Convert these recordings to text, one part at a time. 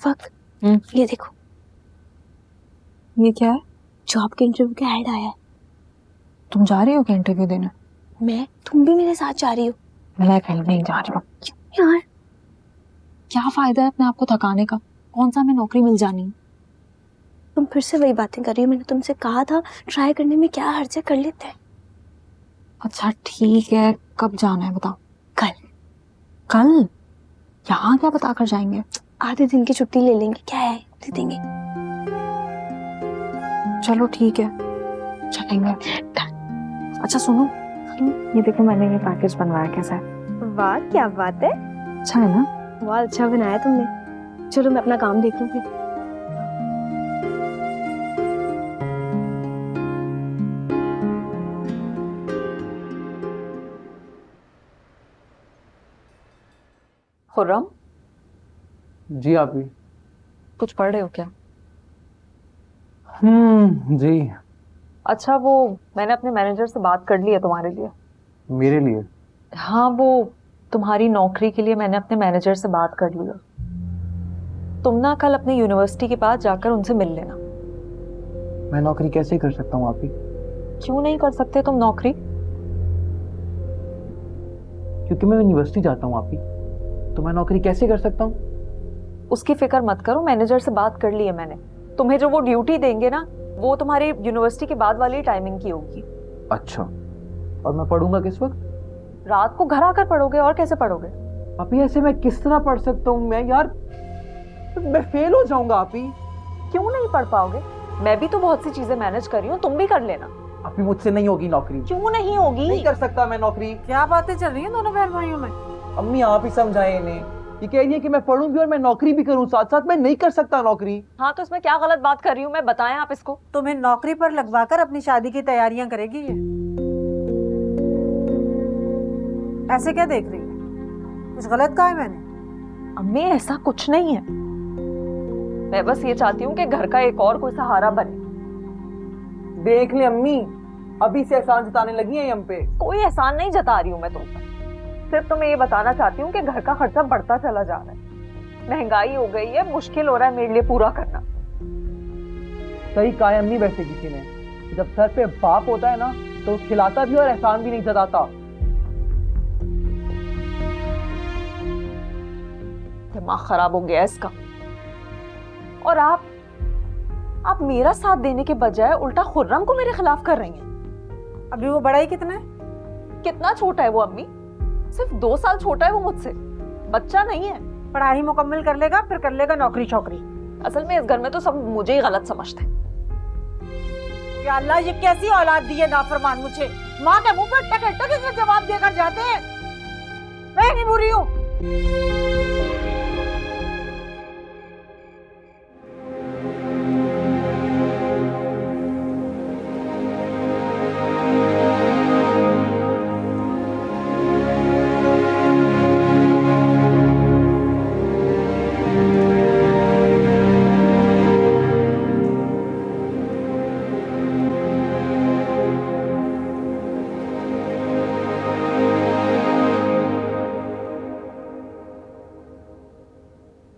वक्त ये देखो, ये क्या है? जॉब के इंटरव्यू का ऐड आया है। तुम जा रही हो क्या इंटरव्यू देने? तुम भी मेरे साथ जा रही हो? मैं कहीं नहीं जा रही हूँ। क्यों यार? क्या फायदा है अपने आप को थकाने का? कौन सा हमें नौकरी मिल जानी? तुम फिर से वही बातें कर रही हो। मैंने तुमसे कहा था ट्राई करने में क्या हर्ज है, कर लेते हैं। अच्छा ठीक है, कब जाना है बताओ? कल। कल? यहाँ क्या बता कर जाएंगे? आधे दिन की छुट्टी ले लेंगे, क्या है, दे देंगे। चलो ठीक है, चलेंगे। अच्छा सुनो, ये देखो मैंने ये पैकेज बनवाया, कैसा है? वाह क्या बात है, अच्छा है ना? वाह अच्छा बनाया तुमने। चलो मैं अपना काम देख लूं फिर। खुर्रम, जी आप भी? कुछ पढ़ रहे हो क्या? जी। अच्छा, वो मैंने अपने मैनेजर से बात कर ली है तुम्हारे लिए। मेरे लिए? हाँ, वो तुम्हारी नौकरी के लिए मैंने अपने मैनेजर से बात कर ली है। तुम ना कल अपनी यूनिवर्सिटी के पास जाकर उनसे मिल लेना। मैं नौकरी कैसे कर सकता हूँ आप ही? क्यों नहीं कर सकते तुम नौकरी? क्योंकि मैं यूनिवर्सिटी जाता हूँ आप ही, तो मैं नौकरी कैसे कर सकता हूँ? उसकी फिक्र मत करो, मैनेजर से बात कर ली है मैंने। तुम्हें जो वो ड्यूटी देंगे ना, वो तुम्हारी यूनिवर्सिटी के बाद वाली टाइमिंग की होगी। अच्छा, और मैं पढ़ूंगा किस वक्त? रात को घर आकर पढ़ोगे, और कैसे पढ़ोगे? आप ही ऐसे मैं किस तरह पढ़ सकता हूँ? मैं यार, मैं फेल हो जाऊंगा आप ही। क्यों नहीं पढ़ पाओगे? मैं भी तो बहुत सी चीजें मैनेज कर रही हूँ, तुम भी कर लेना। आप ही मुझसे नहीं होगी नौकरी। क्यों नहीं होगी? नहीं कर सकता मैं नौकरी। क्या बातें चल रही हैं दोनों बहन भाइयों में? अम्मी आप ही समझाएं इन्हें। ये कह रही है कि मैं पढ़ूं भी और मैं नौकरी भी करूं साथ साथ। मैं नहीं कर सकता नौकरी। हाँ, तो इसमें क्या गलत बात कर रही हूँ मैं, बताएं आप इसको। तुम्हें नौकरी पर लगवाकर अपनी शादी की तैयारियां करेगी ये? ऐसे क्या देख रही है? कुछ गलत कहा है मैंने? अम्मी ऐसा कुछ नहीं है, मैं बस ये चाहती हूँ कि घर का एक और कोई सहारा बने। देख ले अम्मी, अभी से एहसान जताने लगी है हम पे। कोई एहसान नहीं जता रही हूँ मैं तुम पर, सिर्फ तुम्हें ये बताना चाहती हूँ कि घर का खर्चा बढ़ता चला जा रहा है, महंगाई हो गई है, मुश्किल हो रहा है मेरे लिए पूरा करना। सही कहा है अम्मी वैसे किसी ने, जब सर पे बाप होता है ना तो खिलाता भी और एहसान भी नहीं जताता। दिमाग खराब हो गया इसका। और आप मेरा साथ देने के बजाय उल्टा खुर्रम को मेरे खिलाफ कर रही हैं। अभी वो बड़ा ही कितना है? कितना छोटा है वो अम्मी? सिर्फ 2 साल छोटा है वो मुझसे, बच्चा नहीं है। पढ़ाई मुकम्मल कर लेगा, फिर कर लेगा नौकरी छोकरी। असल में इस घर में तो सब मुझे ही गलत समझते हैं। या अल्लाह, ये कैसी औलाद दी है नाफरमान मुझे। माँ के मुंह पर टक टक इसमें जवाब देकर जाते हैं। मैं नहीं बुरी हूँ।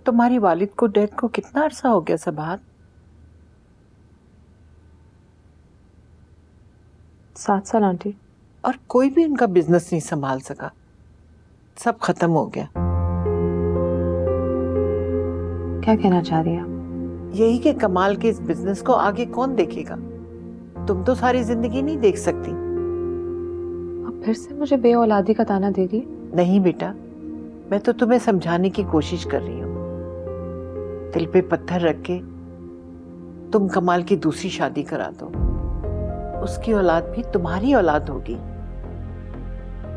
तुम्हारी वालिद को डेथ को कितना अरसा हो गया सबात? 7 साल आंटी। और कोई भी उनका बिजनेस नहीं संभाल सका, सब खत्म हो गया। क्या कहना चाह रही हैं? यही कि कमाल के इस बिजनेस को आगे कौन देखेगा? तुम तो सारी जिंदगी नहीं देख सकती। अब फिर से मुझे बे औलादी का ताना दे रही? नहीं बेटा, मैं तो तुम्हें समझाने की कोशिश कर रही हूँ। दिल पे पत्थर रख के तुम कमाल की दूसरी शादी करा दो, उसकी औलाद भी तुम्हारी औलाद होगी।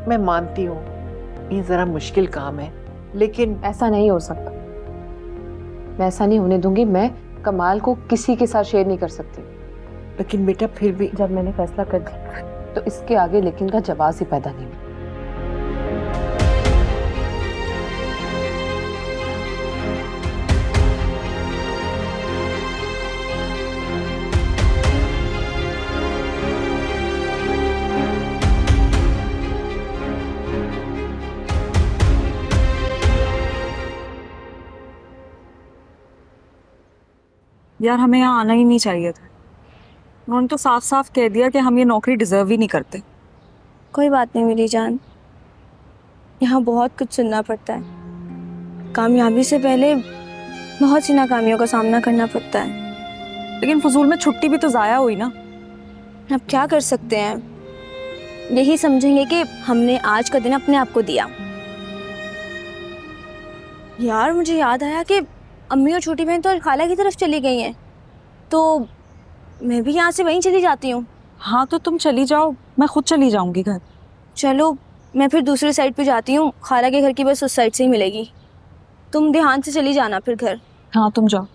मैं मानती हूँ ये जरा मुश्किल काम है, लेकिन ऐसा नहीं हो सकता। मैं ऐसा नहीं होने दूंगी। मैं कमाल को किसी के साथ शेयर नहीं कर सकती। लेकिन बेटा फिर भी जब मैंने फैसला कर दिया तो इसके आगे लेकिन का जवाब ही पैदा नहीं हुआ। यार हमें यहाँ आना ही नहीं चाहिए था। उन्होंने तो साफ साफ कह दिया कि हम ये नौकरी डिजर्व ही नहीं करते। कोई बात नहीं मेरी जान, यहाँ बहुत कुछ सुनना पड़ता है। कामयाबी से पहले बहुत सी नाकामियों का सामना करना पड़ता है। लेकिन फजूल में छुट्टी भी तो जाया हुई ना। अब क्या कर सकते हैं, यही समझेंगे कि हमने आज का दिन अपने आप को दिया। यार मुझे याद आया कि अम्मी और छोटी बहन तो खाला की तरफ चली गई हैं, तो मैं भी यहाँ से वहीं चली जाती हूँ। हाँ तो तुम चली जाओ, मैं खुद चली जाऊंगी घर। चलो मैं फिर दूसरी साइड पे जाती हूँ, खाला के घर की बस उस साइड से ही मिलेगी। तुम ध्यान से चली जाना फिर घर। हाँ तुम जाओ।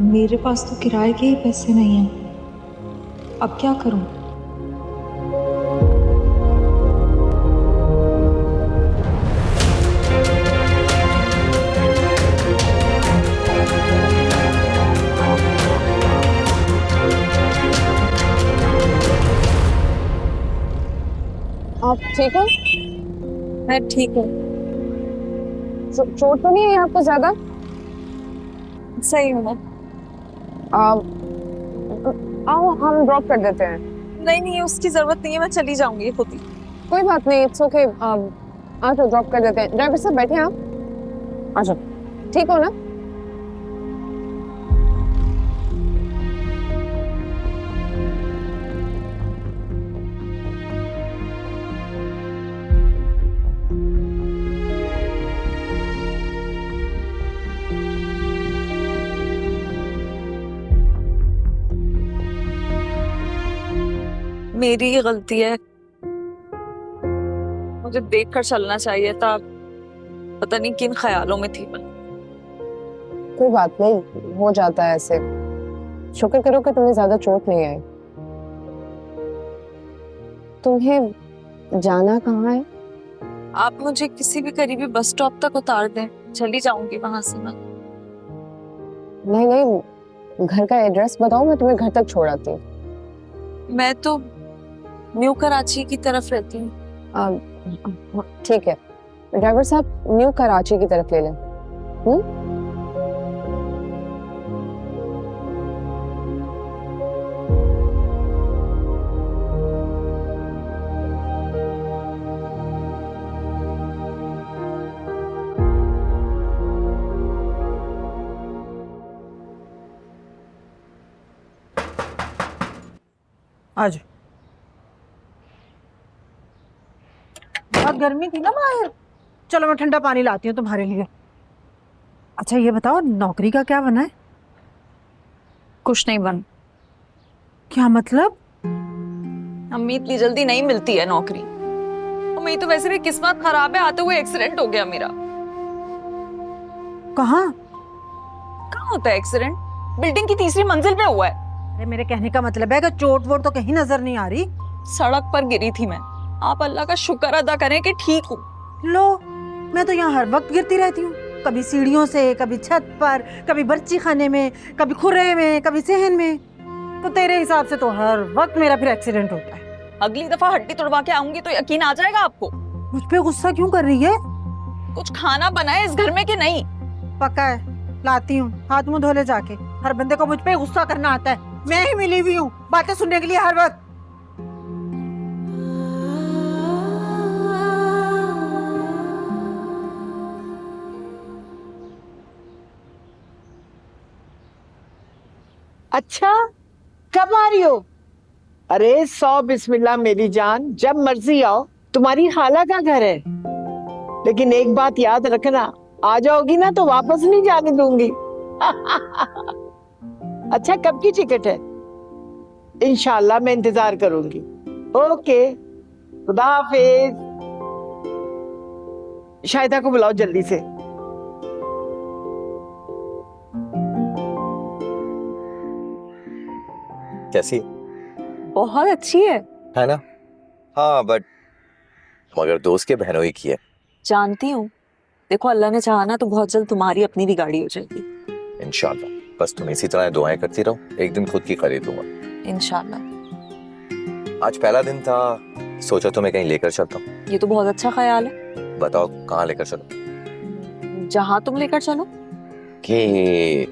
मेरे पास तो किराए के ही पैसे नहीं हैं, अब क्या करूं? आप ठीक हो? मैं ठीक हूँ। चोट तो नहीं है आपको ज्यादा? सही हूँ मैं। आओ हम ड्रॉप कर देते हैं। नहीं नहीं उसकी जरूरत नहीं है, मैं चली जाऊंगी खुद ही। कोई बात नहीं, इट्स ओके। आ जाओ ड्रॉप कर देते हैं। ड्राइवर साहब बैठे आप, आ जाओ। ठीक हो ना? मेरी ही गलती है, मुझे देखकर चलना चाहिए था। पता नहीं किन ख्यालों में थी मैं। कोई बात नहीं, हो जाता है ऐसे। शुक्र करो कि तुम्हें ज्यादा चोट नहीं आई। तुम्हें जाना कहाँ है? आप मुझे किसी भी करीबी बस स्टॉप तक उतार दें, चली जाऊंगी वहां से मैं। नहीं नहीं, घर का एड्रेस बताओ, मैं तुम्हें घर तक छोड़ आती हूँ। मैं तो न्यू कराची की तरफ रहती हूँ। ठीक है, ड्राइवर साहब न्यू कराची की तरफ ले लें। आज बहुत गर्मी थी ना बाहर, चलो मैं ठंडा पानी लाती हूँ तुम्हारे लिए। अच्छा ये बताओ, नौकरी का क्या बना है? कुछ नहीं बन। क्या मतलब? अम्मी इतनी जल्दी नहीं मिलती है नौकरी। और मेरी तो वैसे भी किस्मत खराब है, आते हुए एक्सीडेंट हो गया मेरा। कहाँ? कहाँ होता है एक्सीडेंट? बिल्डिंग की तीसरी मंजिल पे हुआ है। अरे मेरे कहने का मतलब है कि चोट वोट तो कहीं नजर नहीं आ रही। सड़क पर गिरी थी मैं। आप अल्लाह का शुक्र अदा करें कि ठीक हूँ। लो, मैं तो यहाँ हर वक्त गिरती रहती हूँ, कभी सीढ़ियों से, कभी छत पर, कभी बर्ची खाने में, कभी खुरे में, कभी सहन में। तो तेरे हिसाब से तो हर वक्त मेरा फिर एक्सीडेंट होता है। अगली दफा हड्डी तोड़वा के आऊंगी तो यकीन आ जाएगा आपको। मुझ पे गुस्सा क्यों कर रही है? कुछ खाना बनाए इस घर में कि नहीं? पक्का है, लाती हूँ, हाथ मुंह धो ले जाके। हर बंदे को मुझ पे गुस्सा करना आता है। मैं ही मिली हुई हूँ बातें सुनने के लिए हर वक्त। अच्छा, कब आ रही हो? अरे 100 बिस्मिल्लाह मेरी जान, जब मर्जी आओ, तुम्हारी खाला का घर है। लेकिन एक बात याद रखना, आ जाओगी ना तो वापस नहीं जाने दूंगी। अच्छा कब की टिकट है? इंशाल्लाह मैं इंतजार करूंगी। ओके, खुदा हाफिज। शाहिदा को बुलाओ जल्दी से। कैसी बहुत अच्छी है। है ना? हाँ बट मगर दोस्त के बहनों ही की है। जानती हूँ। देखो अल्लाह ने चाहा ना तो बहुत जल्द तुम्हारी अपनी भी गाड़ी हो जाएगी। इंशाल्लाह। बस तुम इसी तरह दुआएं करती रहो, एक दिन खुद की खरीद लूंगा। इंशाल्लाह। आज पहला दिन था, सोचा तुम्हें कहीं लेकर चलता हूँ। ये तो बहुत अच्छा ख्याल है। बताओ कहाँ लेकर चलो? जहाँ तुम लेकर चलो। कि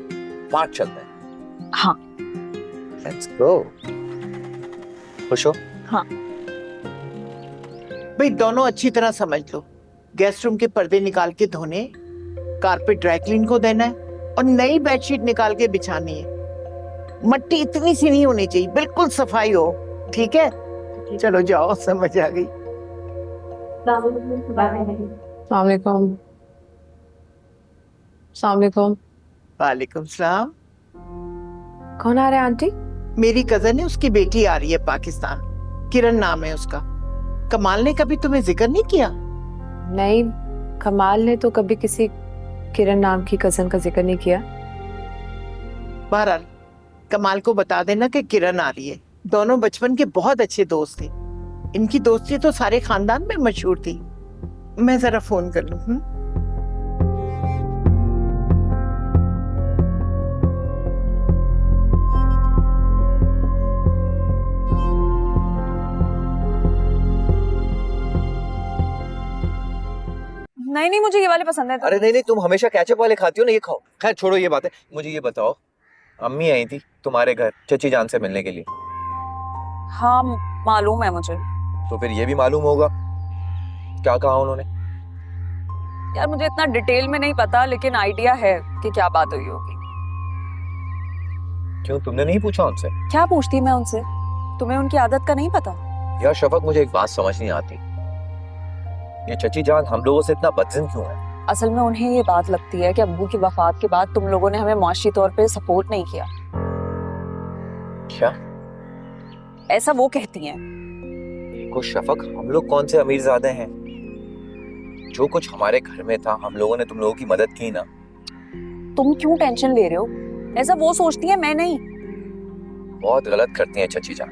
पार्क चलते हैं? हाँ। Let's go. खुश हो? हाँ। भाई दोनों अच्छी तरह समझ लो, गेस्ट रूम के पर्दे निकाल के धोने, कारपेट ड्राई क्लीन को देना है और नई बेडशीट निकाल के बिछानी है। मट्टी इतनी सी नहीं होनी चाहिए, बिल्कुल सफाई हो। ठीक है? चलो जाओ, समझ आ गई। सलाम वालेकुम। वालेकुम सलाम। कौन आ रहा है आंटी? मेरी कजन है, उसकी बेटी आ रही है पाकिस्तान, किरण नाम है उसका। कमाल ने कभी तुम्हें जिक्र नहीं किया? नहीं, कमाल ने तो कभी किसी किरण नाम की कजन का जिक्र नहीं किया। बहरहाल कमाल को बता देना कि किरण आ रही है। दोनों बचपन के बहुत अच्छे दोस्त थे। इनकी दोस्ती तो सारे खानदान में मशहूर थी। मैं जरा फोन कर लूं। नहीं नहीं, मुझे ये वाले पसंद है। अरे नहीं नहीं, तुम हमेशा केचप वाले खाती हो ना, ये खाओ। खैर छोड़ो ये बात है। मुझे ये बताओ, अम्मी आई थी तुम्हारे घर चची जान से मिलने के लिए? हाँ मालूम है मुझे। तो फिर ये भी मालूम होगा क्या कहा उन्होंने? यार मुझे इतना डिटेल में नहीं पता, लेकिन आइडिया है कि क्या बात हुई होगी। क्यों, तुमने नहीं पूछा उनसे? क्या पूछती मैं उनसे? तुम्हें उनकी आदत का नहीं पता? यार शफक, मुझे एक बात समझ नहीं आती, ये चची जान हम लोगों से इतना बदजिन क्यों है? असल में उन्हें ये बात लगती है कि अब्बू की वफात के बाद तुम लोगों ने हमें माशी तौर पे सपोर्ट नहीं किया। क्या? ऐसा वो कहती हैं। देखो शफक, हम लोग कौन से अमीरजादे हैं? जो कुछ हमारे घर में था हम लोगों ने तुम लोगों की मदद की ना। तुम क्यों टेंशन ले रहे हो? ऐसा वो सोचती है, मैं नहीं। बहुत गलत करती हैं चची जान।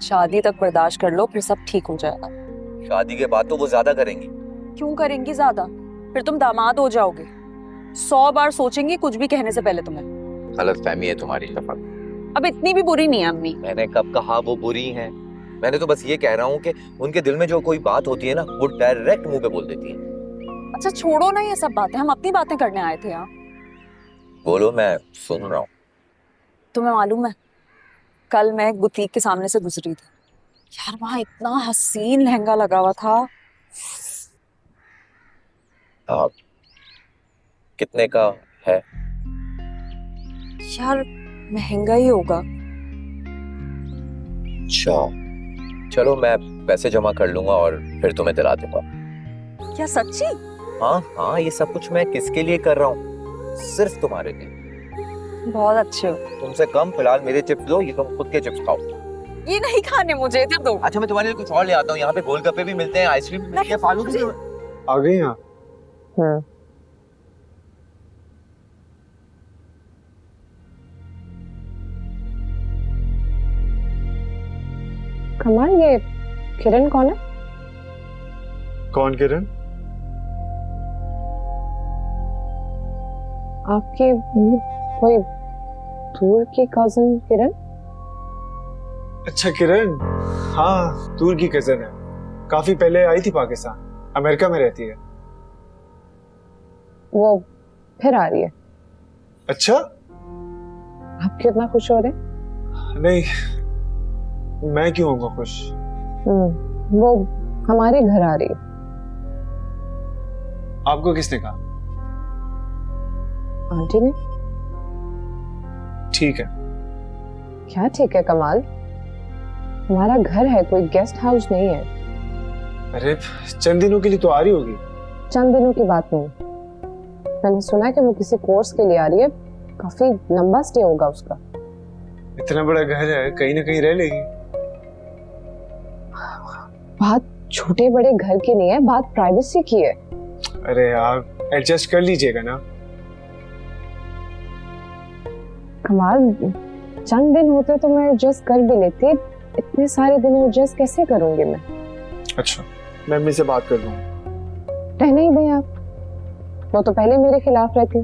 शादी तक बर्दाश्त कर लो, फिर सब ठीक हो जाएगा। शादी के बाद तो वो ज्यादा करेंगी। क्यों करेंगी ज्यादा? फिर तुम दामाद हो जाओगे। 100 बार सोचेंगी कुछ भी कहने से पहले तुम्हें। गलतफहमी है तुम्हारी शफक। अब इतनी भी बुरी नहीं है अम्मी। मैंने कब कहा वो बुरी हैं? मैंने तो बस ये कह रहा हूँ कि उनके दिल में जो कोई बात होती है ना, वो डायरेक्ट मुंह पे बोल देती है। अच्छा छोड़ो ना ये सब बातें, हम अपनी बातें करने आए थे यहाँ। बोलो, मैं सुन रहा हूँ। तुम्हें मालूम है, कल मैं एक बुटीक के सामने से गुजरी थी। यार वहाँ इतना हसीन लहंगा लगा हुआ था। कितने का है? यार महंगा ही होगा। अच्छा चलो, मैं पैसे जमा कर लूंगा और फिर तुम्हें दिला दूंगा। क्या सच्ची? हाँ हाँ, ये सब कुछ मैं किसके लिए कर रहा हूँ? सिर्फ तुम्हारे लिए। बहुत अच्छे हो। तुमसे कम फिलहाल मेरे चिप्स दो, ये तुम खुद के चिप्स खाओ। ये नहीं खाने मुझे, इधर दो। अच्छा मैं तुम्हारे लिए कुछ और ले आता हूँ। यहाँ पे गोलगप्पे भी मिलते हैं, आइसक्रीम भी मिलती है, फालूदा भी। आ गए यहाँ? कमाल, ये किरण कौन है? कौन किरण? आपके कोई दूर की कजन किरण? अच्छा किरण, हाँ दूर की कजन है। काफी पहले आई थी पाकिस्तान, अमेरिका में रहती है। वो फिर आ रही है? अच्छा, आप क्यों इतना खुश हो रहे? नहीं, मैं क्यों होऊंगा खुश? वो हमारे घर आ रही है। आपको किसने कहा? आंटी ने। ठीक है। क्या ठीक है कमाल? हमारा घर है, कोई गेस्ट हाउस नहीं है। अरे चंद दिनों के लिए तो आ रही होगी। चंद दिनों की बात नहीं, मैंने सुना है कि वो किसी कोर्स के लिए आ रही है। काफी लंबा स्टे होगा उसका। इतना बड़ा घर है, कहीं ना कहीं रह लेगी। बात छोटे बड़े घर की नहीं है, बात प्राइवेसी की है। अरे यार एडजस्ट कर लीजिएगा ना। कमाल, चंद दिन होते तो मैं एडजस्ट कर भी लेती, इतने सारे दिन एडजस्ट कैसे करूंगी मैं? अच्छा, मैं अम्मी से बात कर लूँ। रहने ही दें आप, वो तो पहले मेरे खिलाफ रहती,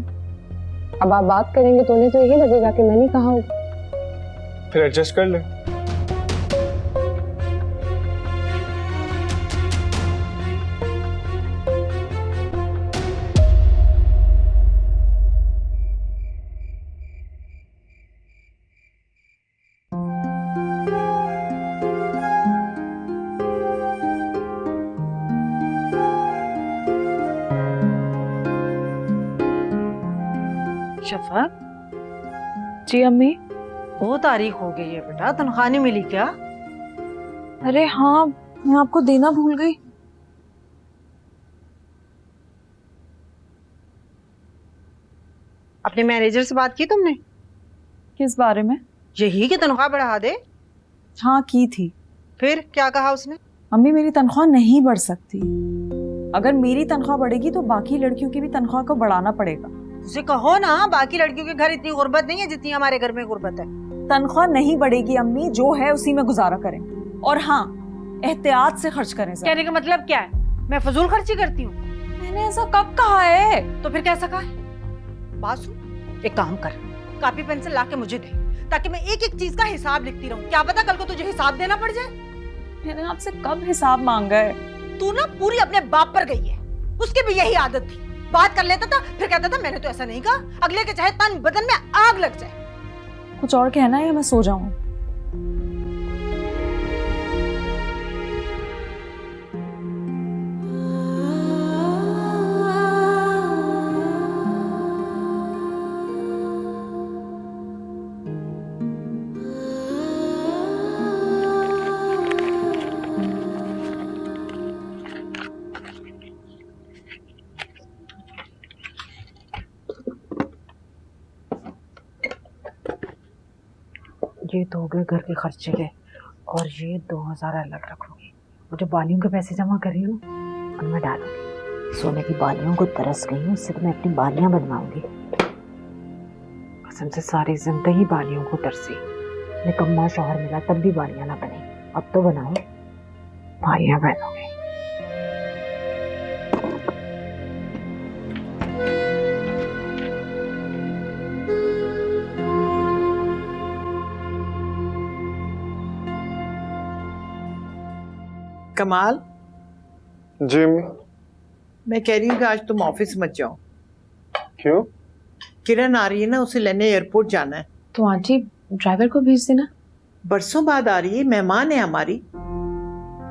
अब आप बात करेंगे तो उन्हें तो यही लगेगा कि मैंने कहा होगा। फिर एडजस्ट कर ले। शफक, जी अम्मी। वो तारीख हो गई है बेटा, तनख्वाह नहीं मिली क्या? अरे हाँ, मैं आपको देना भूल गई। अपने मैनेजर से बात की तुमने? किस बारे में? यही कि तनख्वाह बढ़ा दे। हाँ की थी। फिर क्या कहा उसने? अम्मी मेरी तनख्वाह नहीं बढ़ सकती। अगर मेरी तनख्वाह बढ़ेगी तो बाकी लड़कियों की भी तनख्वाह को बढ़ाना पड़ेगा। उसे कहो ना, बाकी लड़कियों के घर इतनी गुर्बत नहीं है जितनी हमारे घर में गुर्बत है। तनख्वाह नहीं बढ़ेगी अम्मी, जो है उसी में गुजारा करें। और हाँ, एहतियात से खर्च करें। कहने का मतलब क्या है? मैं फजूल खर्ची करती हूँ? मैंने ऐसा कब कहा है? तो फिर कैसा कहा है? बात सुन, एक काम कर, कॉपी पेंसिल ला के मुझे दे, ताकि मैं एक एक चीज का हिसाब लिखती रहूं। क्या पता कल को तुझे हिसाब देना पड़ जाए। मैंने आपसे कब हिसाब मांगा है? तू ना पूरी अपने बाप पर गई है। उसकी भी यही आदत थी, बात कर लेता था फिर कहता था मैंने तो ऐसा नहीं कहा, अगले के चाहे तन बदन में आग लग जाए। कुछ और कहना है या मैं सो जाऊं? ये तो हो गए घर के खर्चे के, और ये 2000 अलग रखूंगी। वो जो बालियों के पैसे जमा कर रही हूँ उनमें डालूंगी। सोने की बालियों को तरस गई हूँ, उससे तो मैं अपनी बालियां बनवाऊंगी। कसम से सारी जिंदगी बालियों को तरसी, निकम्मा शौहर मिला तब भी बालियां ना बनी। अब तो बनाओ, बालियां बनोगे। कमाल, जी अम्मी। मैं कह रही हूँ कि आज तुम ऑफिस मत जाओ। क्यों? किरण आ रही है ना, उसे लेने एयरपोर्ट जाना है। तो आंटी ड्राइवर को भेज देना। बरसों बाद आ रही है, मेहमान है हमारी।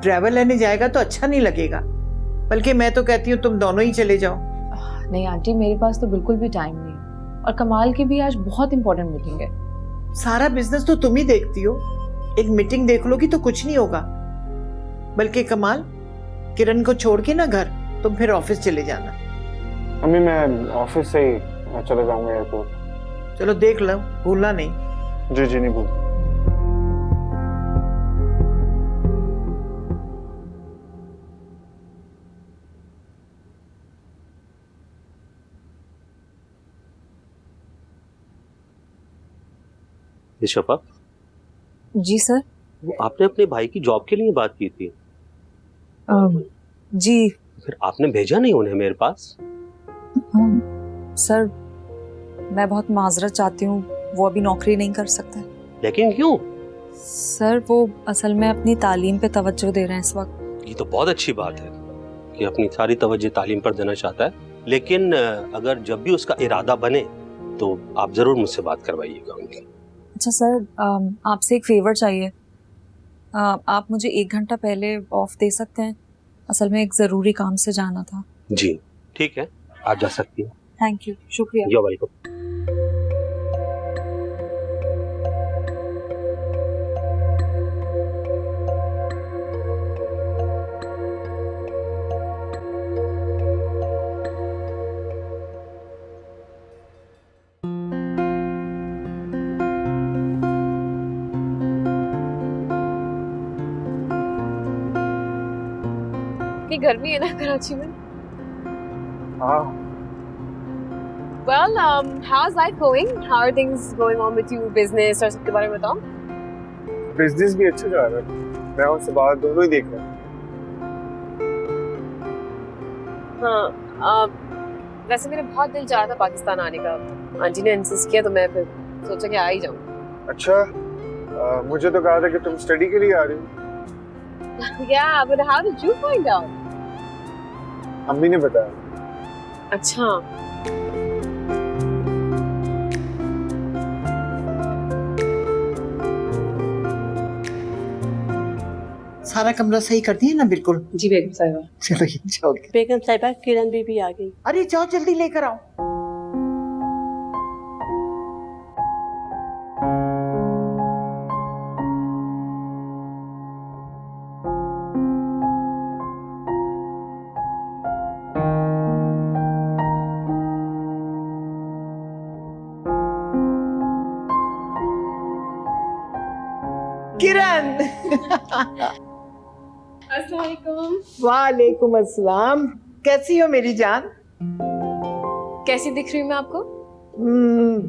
ड्राइवर लेने जाएगा तो अच्छा नहीं लगेगा, बल्कि मैं तो कहती हूँ तुम दोनों ही चले जाओ। नहीं आंटी, मेरे पास तो बिल्कुल भी टाइम नहीं, और कमाल की भी आज बहुत इंपॉर्टेंट मीटिंग है। सारा बिजनेस तो तुम ही देखती हो, एक मीटिंग देख लोगी तो कुछ नहीं होगा। बल्कि कमाल, किरण को छोड़ के ना घर तुम फिर ऑफिस चले जाना। अम्मी मैं ऑफिस से ही चले जाऊंगा एयरपोर्ट। चलो देख लो, भूलना नहीं। जी जी नहीं भूल। शफा, जी सर। आपने अपने भाई की जॉब के लिए बात की थी? जी फिर आपने भेजा नहीं उन्हें मेरे पास? सर, मैं बहुत माजरत चाहती हूँ, वो अभी नौकरी नहीं कर सकते। लेकिन क्यों? सर वो असल में अपनी तालीम पे तवज्जो दे रहे हैं इस वक्त। ये तो बहुत अच्छी बात है कि अपनी सारी तवज्जो तालीम पर देना चाहता है, लेकिन अगर जब भी उसका इरादा बने तो आप जरूर मुझसे बात करवाइएगा उनकी। अच्छा सर, आपसे एक फेवर चाहिए। आप मुझे 1 घंटा पहले ऑफ दे सकते हैं? असल में एक ज़रूरी काम से जाना था। जी ठीक है, आप जा सकती हैं। थैंक यू, शुक्रिया। You welcome. गर्मी है ना कराची में। हाँ Well, how's life going? How are things going on with you? Business और सबके बारे में बताओ. बिजनेस भी अच्छा जा रहा है, मैं और सबात दोनों ही देख रहे हैं। हाँ, वैसे मेरा बहुत दिल चाह रहा था पाकिस्तान आने का. आंटी ने इंसिस्ट किया तो मैं फिर सोचा कि आ ही जाऊँ. अच्छा, मुझे तो कहा था कि तुम स्टडी के लिए आ रही हो। Yeah, but how did you find out? अम्मी ने बताया। अच्छा। सारा कमरा सही कर दिया ना बिल्कुल? जी बेगम साहिबा। चलो ये जाओ। बेगम साहिबा किरण बीबी आ गई। अरे जाओ जल्दी लेकर आओ। किरण। वालेकुम अस्सलाम। कैसी हो मेरी जान? कैसी दिख रही हूँ मैं आपको?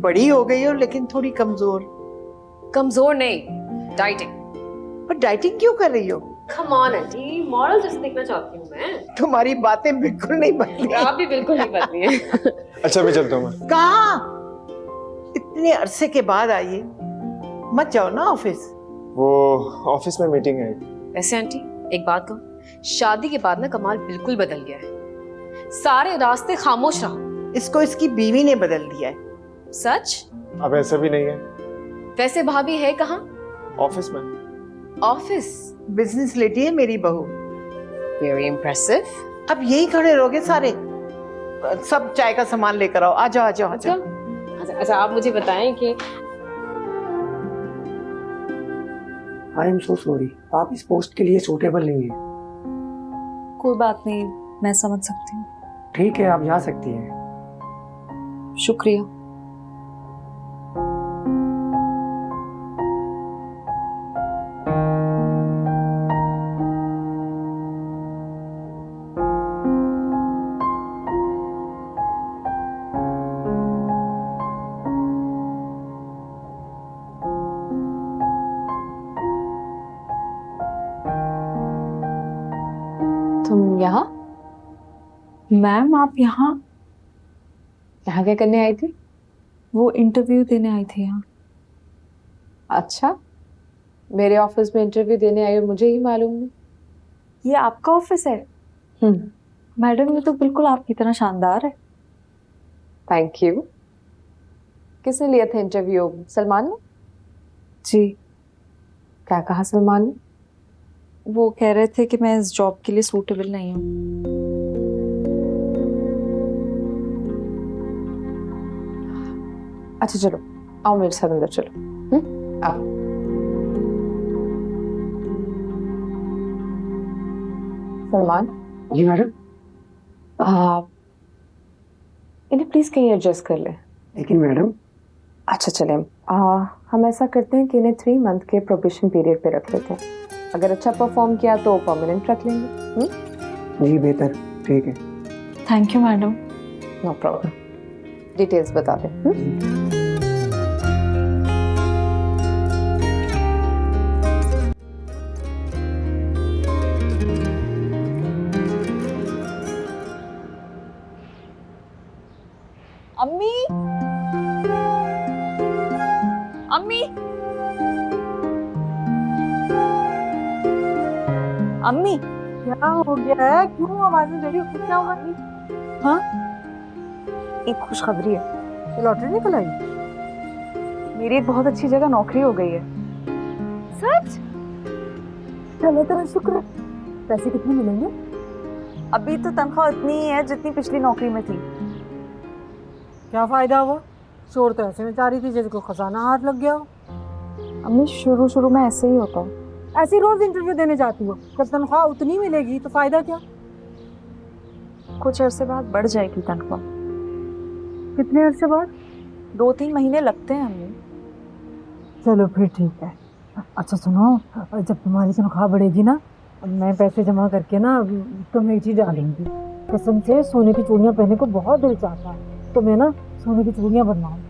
बड़ी हो गई हो लेकिन थोड़ी कमजोर। कमजोर नहीं, डाइटिंग। पर डाइटिंग क्यों कर रही हो? Come on आंटी, मॉडल जैसे दिखना चाहती हूँ मैं। तुम्हारी बातें बिल्कुल नहीं बदली। आप भी बिल्कुल नहीं बदली हैं। अच्छा मैं चलता हूँ। कहाँ? इतने अरसे के बाद आइए, मत जाओ ना ऑफिस। वो ऑफिस में मीटिंग है। वैसे आंटी एक बात कहूँ, शादी के बाद ना कमाल बिल्कुल बदल गया है। सारे रास्ते खामोश रहा। इसको इसकी बीवी ने बदल दिया है। सच? अब ऐसा भी नहीं है। वैसे भाभी है कहाँ? ऑफिस में। ऑफिस? बिजनेस लेडी है मेरी बहू। Very impressive. अब यही खड़े रहोगे सारे? सब चाय का सामान लेकर आओ। आ जाओ आ जाओ आ जाओ। अच्छा आप मुझे बताएं कि आई एम सो सॉरी, आप इस पोस्ट के लिए सूटेबल नहीं है। कोई बात नहीं, मैं समझ सकती हूँ। ठीक है, आप जा सकती हैं। शुक्रिया। तुम यहाँ? मैम आप यहाँ क्या करने आई थी? वो इंटरव्यू देने आई थी यहाँ। अच्छा, मेरे ऑफिस में इंटरव्यू देने आई और मुझे ही मालूम नहीं। ये आपका ऑफिस है? मैडम ये तो बिल्कुल आपकी तरह शानदार है। Thank you. किसने लिया था इंटरव्यू? सलमान ने? जी। क्या कहा सलमान ने? वो कह रहे थे कि मैं इस जॉब के लिए सूटेबल नहीं हूँ। अच्छा चलो आओ मेरे साथ अंदर चलो। आओ। सलमान। जी मैडम। इन्हें प्लीज कहीं एडजस्ट कर ले। लेकिन मैडम। अच्छा चले, हम ऐसा करते हैं कि इन्हें 3 मंथ के प्रोबेशन पीरियड पे रख लेते हैं। अगर अच्छा परफॉर्म किया तो परमानेंट रख लेंगे। जी बेहतर, ठीक है। Thank you madam. No problem. Details बता दें। अम्मी, अम्मी, अम्मी। क्या हो गया है? क्यों आवाजें दे रही हो? क्या हुआ? हाँ, एक खुशखबरी है। ये लॉटरी निकल आई? मेरी एक बहुत अच्छी जगह नौकरी हो गई है। सच? चलो तेरा शुक्र। पैसे कितने मिलेंगे? अभी तो तनख्वाह उतनी ही है जितनी पिछली नौकरी में थी। क्या फायदा हुआ? चोर तो ऐसे में चाह रही थी जैसे कोई खजाना हाथ लग गया हो। अम्मी शुरू में ऐसे ही होता है। ऐसी रोज इंटरव्यू देने जाती हो, जब तनख्वाह उतनी मिलेगी तो फायदा क्या? कुछ अरसे बाद बढ़ जाएगी तनख्वाह। कितने अरसे बाद? 2-3 महीने लगते हैं अम्मी। चलो फिर ठीक है। अच्छा सुनो, जब तुम्हारी तनख्वाह बढ़ेगी ना, मैं पैसे जमा करके ना तो मेथी डालूंगी, कसम से सोने की चूड़ियां पहनने को बहुत दिल चाहता है, तो मैं ना सोने की चूड़ियां बनवाऊंगी।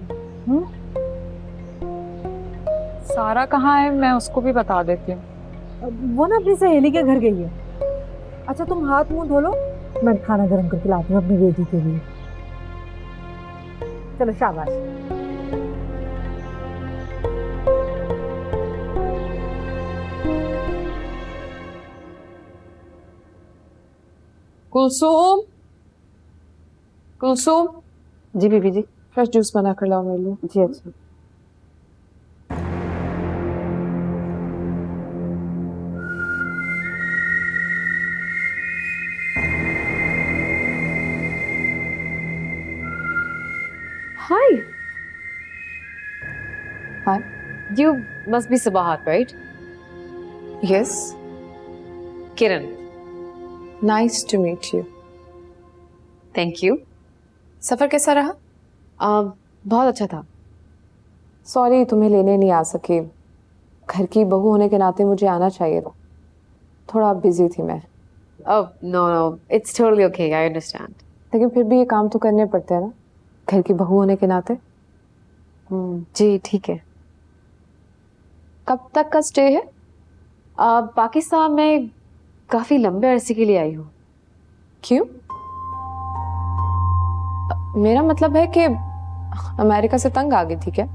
सारा कहाँ है, मैं उसको भी बता देती हूँ। वो ना अपनी सहेली के घर गई है। अच्छा तुम हाथ मुंह धो लो, मैं खाना गर्म करके लाती हूँ अपनी बेटी के लिए। चलो शाबाश। कुलसुम, कुलसुम, जी बीबी जी। फ्रेश जूस बना कर लाओ मेरे लिए। जी अच्छा। Hi. Hi. You must be Sabahat, right? Yes Kiran. Nice to meet you. Thank you. सफर कैसा रहा? बहुत अच्छा था। सॉरी तुम्हें लेने नहीं आ सके। घर की बहू होने के नाते मुझे आना चाहिए था, थोड़ा बिजी थी मैं। Oh no no, it's totally okay. I understand. लेकिन फिर भी ये काम तो करने पड़ते हैं ना, घर की बहू होने के नाते। जी ठीक है। कब तक का स्टे है? पाकिस्तान में काफी लंबे अरसे के लिए आई हूँ। क्यों? मेरा मतलब है कि अमेरिका से तंग आ गई थी क्या?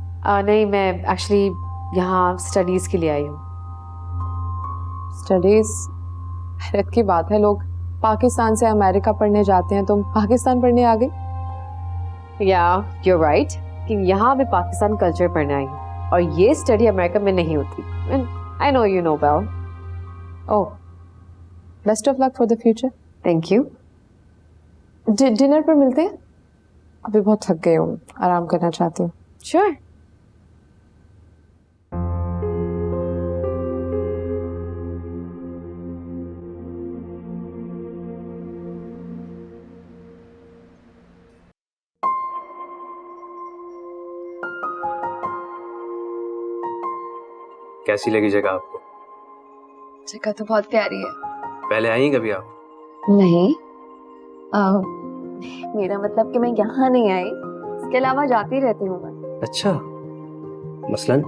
नहीं, मैं एक्चुअली यहाँ स्टडीज के लिए आई हूँ। स्टडीज? हैरत की बात है, लोग पाकिस्तान से अमेरिका पढ़ने जाते हैं, तुम पाकिस्तान पढ़ने आ गई। या यू राइट कि यहाँ मैं पाकिस्तान कल्चर पढ़ने आई हूँ और ये स्टडी अमेरिका में नहीं होती। I know you know well. Oh, best of luck for the future. Thank you. Dinner पर मिलते हैं? अभी बहुत थक गई हूँ, आराम करना चाहती हूँ। श्योर। कैसी लगी जगह आपको? जगह तो बहुत प्यारी है। पहले आई हैं कभी आप? नहीं, मेरा मतलब कि मैं यहाँ नहीं आई, इसके अलावा जाती रहती हूँ मैं। अच्छा, मसलन?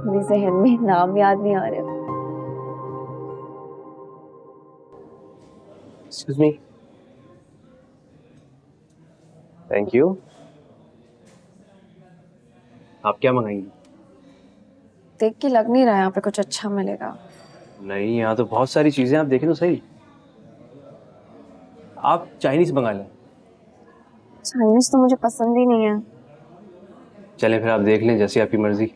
मेरे जहन में नाम याद नहीं आ रहे। Excuse me. Thank you. आप क्या मंगाएंगी? देख के लग नहीं रहा यहाँ पे कुछ अच्छा मिलेगा। नहीं, यहाँ तो बहुत सारी चीजें, आप देखें तो सही। आप चाइनीज मंगा लें। चाइनीज तो मुझे पसंद ही नहीं है। चलें फिर, आप देख लें, जैसी आपकी मर्जी।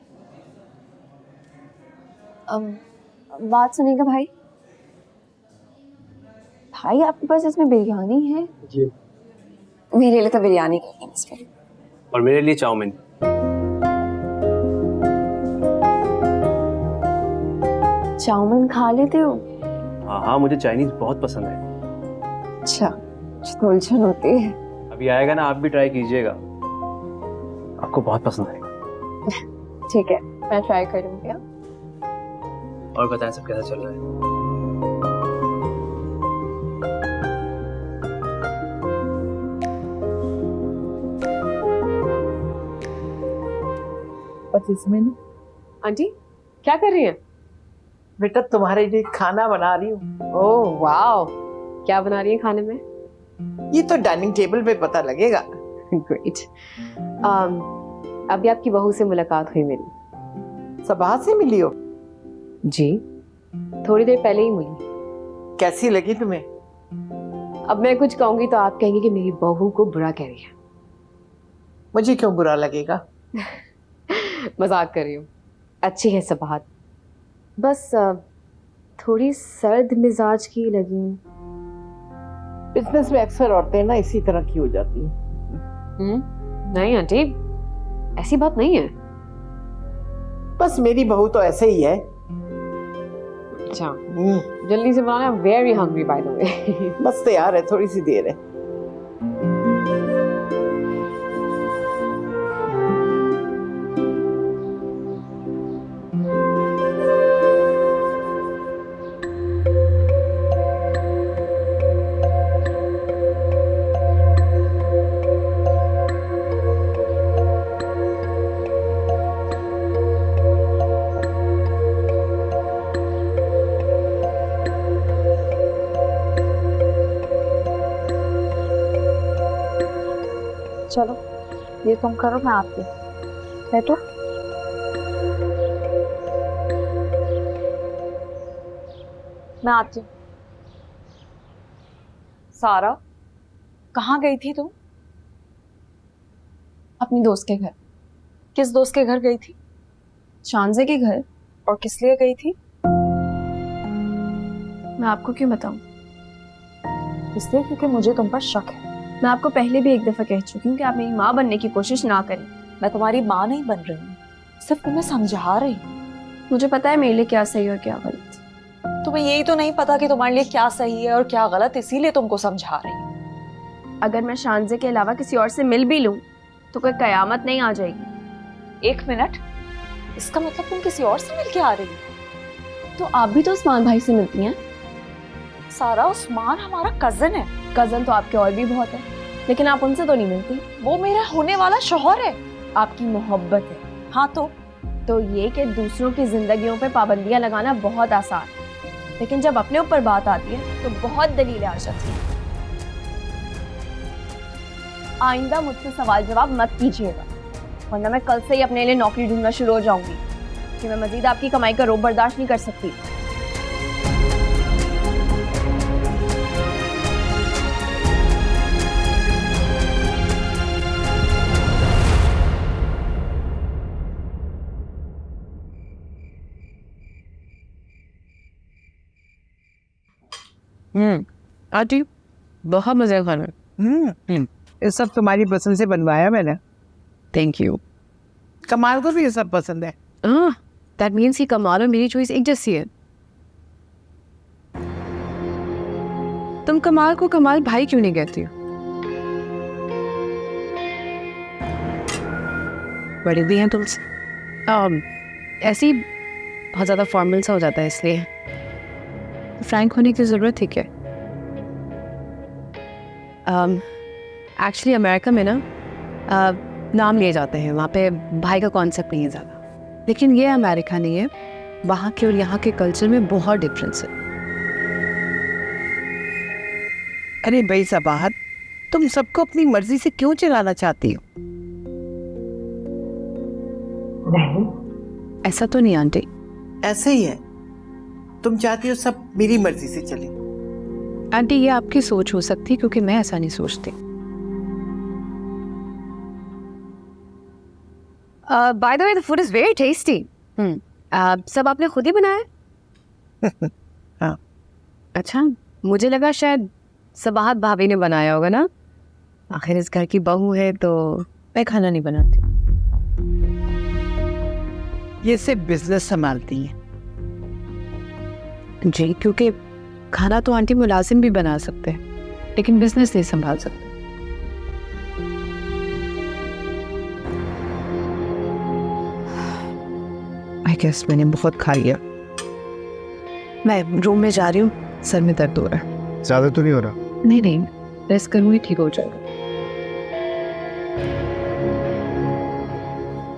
बात सुनिएगा भाई। भाई आपके पास इसमें बिरयानी है? जी। मेरे लिए तो बिरयानी कर दें इसमें। और मेरे लिए चाउमीन। चाउमीन खा लेते हो? हाँ हाँ, मुझे चाइनीज बहुत पसंद है। अच्छा, उलझन होती है। अभी आएगा ना, आप भी ट्राई कीजिएगा, आपको बहुत पसंद आएगा। ठीक है, मैं ट्राई करूंगी। और बताएं, सब कैसा चल रहा है? आंटी क्या कर रही हैं? बेटा तुम्हारे लिए खाना बना रही हूँ। ओह वाओ, क्या बना रही हैं खाने में? ये तो डाइनिंग टेबल पे पता लगेगा। ग्रेट। अभी आपकी बहू से मुलाकात हुई मेरी। सबाह से मिली हो? जी, थोड़ी देर पहले ही मिली। कैसी लगी तुम्हें? अब मैं कुछ कहूंगी तो आप कहेंगे कि मेरी बहू को बुरा कह रही है। मुझे क्यों बुरा लगेगा? मजाक कर रही हूँ, अच्छी है सबाहत, बस थोड़ी सर्द मिजाज की लगी। बिजनेस में अक्सर औरतें ना इसी तरह की हो जाती हैं। नहीं आंटी, ऐसी बात नहीं है। बस मेरी बहू तो ऐसे ही है। अच्छा, जल्दी से बनाना, very hungry by the way. बस तैयार है, थोड़ी सी देर है। चलो ये तुम करो, मैं आती हूँ। बैठो। मैं आती हूँ। सारा, कहाँ गई थी तुम? अपनी दोस्त के घर। किस दोस्त के घर गई थी? शानजे के घर। और किस लिए गई थी? मैं आपको क्यों बताऊं? इसलिए क्योंकि मुझे तुम पर शक है। मैं आपको पहले भी एक दफा कह चुकी हूँ कि आप मेरी माँ बनने की कोशिश ना करें। मैं तुम्हारी माँ नहीं बन रही हूँ, सिर्फ तुम्हें समझा रही हूँ। मुझे पता है मेरे लिए क्या सही और क्या गलत। तुम्हें यही तो नहीं पता कि तुम्हारे लिए क्या सही है और क्या गलत, इसीलिए तुमको समझा रही हूँ। अगर मैं शानजे के अलावा किसी और से मिल भी लूं तो कोई कयामत नहीं आ जाएगी। एक मिनट, इसका मतलब तुम किसी और से मिल के आ रही हो? तो आप भी तो उस्मान भाई से मिलती हैं। सारा, उस्मान हमारा कजन है। कजन तो आपके और भी बहुत है, लेकिन आप उनसे तो नहीं मिलती। वो मेरा होने वाला शौहर है। आपकी मोहब्बत है। हाँ तो ये कि दूसरों की जिंदगियों पे पाबंदियां लगाना बहुत आसान है, लेकिन जब अपने ऊपर बात आती है तो बहुत दलीलें आ जाती हैं। आइंदा मुझसे सवाल जवाब मत कीजिएगा, वरना मैं कल से ही अपने लिए नौकरी ढूंढना शुरू हो जाऊंगी कि मैं मजीद आपकी कमाई का रोब बर्दाश्त नहीं कर सकती। आंटी बहुत मजा खाना। ये सब तुम्हारी पसंद से बनवाया मैंने। Thank you. कमाल को भी ये सब पसंद है। दैट मीन्स कि कमाल और मेरी चॉइस एक जैसी है। तुम कमाल को कमाल भाई क्यों नहीं कहती हो? बड़ी भी हैं तुमसे। ऐसे ही बहुत ज़्यादा फॉर्मल सा हो जाता है, इसलिए फ्रैंक होने की ज़रूरत है क्या? एक्चुअली अमेरिका में ना नाम लिए जाते हैं, वहाँ पे भाई का कॉन्सेप्ट नहीं है ज़्यादा, लेकिन ये अमेरिका नहीं है, वहाँ के और यहाँ के कल्चर में बहुत डिफरेंस है। अरे भाई सबाहत, तुम सबको अपनी मर्जी से क्यों चलाना चाहती हो? नहीं, ऐसा तो नहीं आंटी। ऐसे ही है, तुम चाहती हो सब मेरी मर्जी से चले। आंटी ये आपकी सोच हो सकती है, क्योंकि मैं ऐसा नहीं सोचती। Bye the way the food is very tasty. सब आपने खुद ही बनाया? हाँ। अच्छा, मुझे लगा शायद सबाहत भाभी ने बनाया होगा ना, आखिर इस घर की बहू है तो मैं खाना नहीं बनाती हूँ। ये सिर्फ बिजनेस संभालती हैं। जी, क्योंकि खाना तो आंटी मुलाजिम भी बना सकते हैं, लेकिन बिजनेस नहीं संभाल सकते। आई गेस मैंने बहुत खा लिया। मैं रूम में जा रही हूँ, सर में दर्द हो रहा है। ज्यादा तो नहीं हो रहा? नहीं नहीं, रेस्ट करूँगी, ठीक हो जाएगा।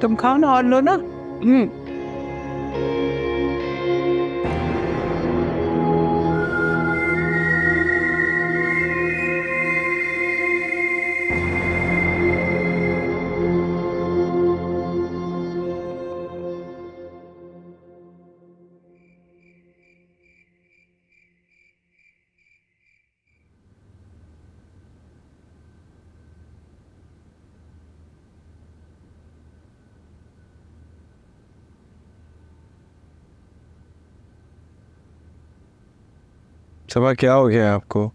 तुम खाओ ना और लो ना। सबा, क्या हो गया है आपको?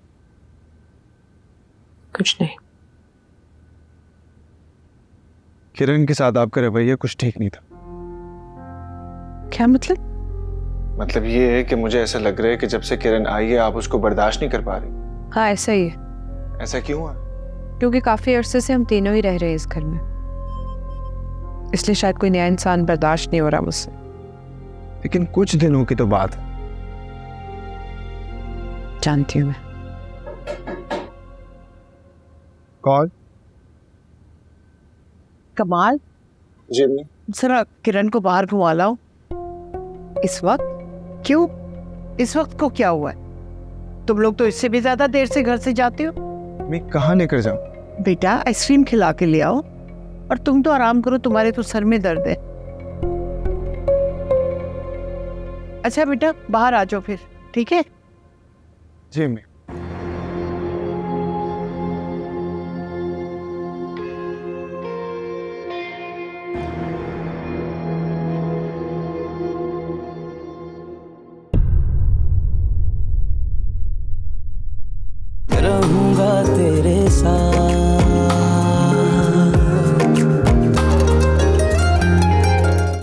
कुछ नहीं। किरण के साथ आपका रवैया कुछ ठीक नहीं था। क्या मतलब? मतलब ये है कि मुझे ऐसा लग रहा है कि जब से किरण आई है आप उसको बर्दाश्त नहीं कर पा रही। हाँ ऐसा ही है। ऐसा क्यों है? क्योंकि काफी अरसे से हम तीनों ही रह रहे हैं इस घर में, इसलिए शायद कोई नया इंसान बर्दाश्त नहीं हो रहा मुझसे। लेकिन कुछ दिनों की तो बात है। जानती हूँ मैं। कौन? कमाल जी, जरा किरण को बाहर घुमा लाओ। इस वक्त? क्यों? इस वक्त को क्या हुआ है? तुम लोग तो इससे भी ज्यादा देर से घर से जाते हो। मैं कहाँ लेकर जाऊं? बेटा आइसक्रीम खिला के ले आओ, और तुम तो आराम करो, तुम्हारे तो सर में दर्द है। अच्छा बेटा बाहर आ जाओ फिर, ठीक है? जी मैं